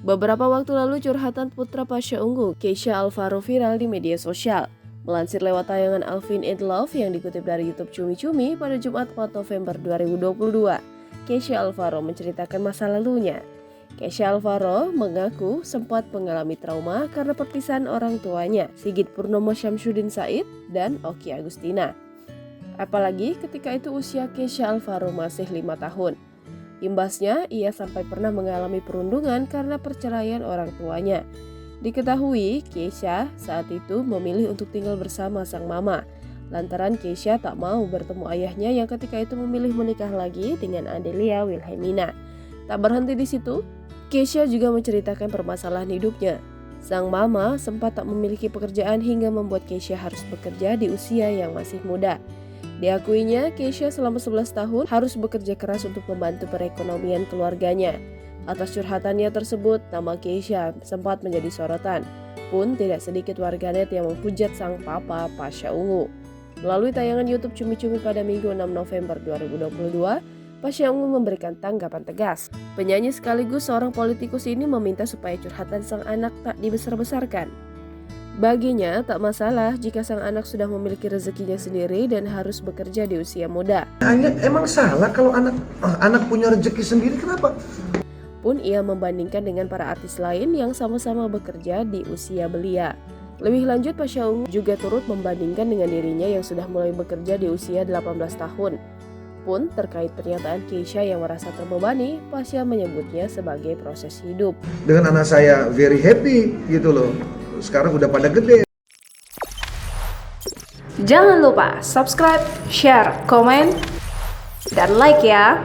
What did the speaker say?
Beberapa waktu lalu curhatan putra Pasha Ungu, Keisha Alvaro viral di media sosial. Melansir lewat tayangan Alvin and Love yang dikutip dari YouTube Cumi Cumi pada Jumat 4 November 2022, Keisha Alvaro menceritakan masa lalunya. Keisha Alvaro mengaku sempat mengalami trauma karena perpisahan orang tuanya, Sigit Purnomo Syamsuddin Said dan Oki Agustina. Apalagi ketika itu usia Keisha Alvaro masih 5 tahun. Imbasnya, ia sampai pernah mengalami perundungan karena perceraian orang tuanya. Diketahui, Keisha saat itu memilih untuk tinggal bersama sang mama. Lantaran Keisha tak mau bertemu ayahnya yang ketika itu memilih menikah lagi dengan Adelia Wilhelmina. Tak berhenti di situ, Keisha juga menceritakan permasalahan hidupnya. Sang mama sempat tak memiliki pekerjaan hingga membuat Keisha harus bekerja di usia yang masih muda. Diakuinya, Keisha selama 11 tahun harus bekerja keras untuk membantu perekonomian keluarganya. Atas curhatannya tersebut, nama Keisha sempat menjadi sorotan. Pun tidak sedikit warganet yang menghujat sang papa Pasha Ungu. Melalui tayangan YouTube Cumi Cumi pada Minggu 6 November 2022, Pasha Ungu memberikan tanggapan tegas. Penyanyi sekaligus seorang politikus ini meminta supaya curhatan sang anak tak dibesar-besarkan. Baginya, tak masalah jika sang anak sudah memiliki rezekinya sendiri dan harus bekerja di usia muda. Emang salah kalau anak punya rezeki sendiri, kenapa? Pun ia membandingkan dengan para artis lain yang sama-sama bekerja di usia belia. Lebih lanjut, Pasha Ungu juga turut membandingkan dengan dirinya yang sudah mulai bekerja di usia 18 tahun. Pun terkait pernyataan Keisha yang merasa terbebani, Pasha menyebutnya sebagai proses hidup. Dengan anak saya very happy gitu loh. Sekarang udah pada gede. Jangan lupa subscribe, share, komen, dan like ya.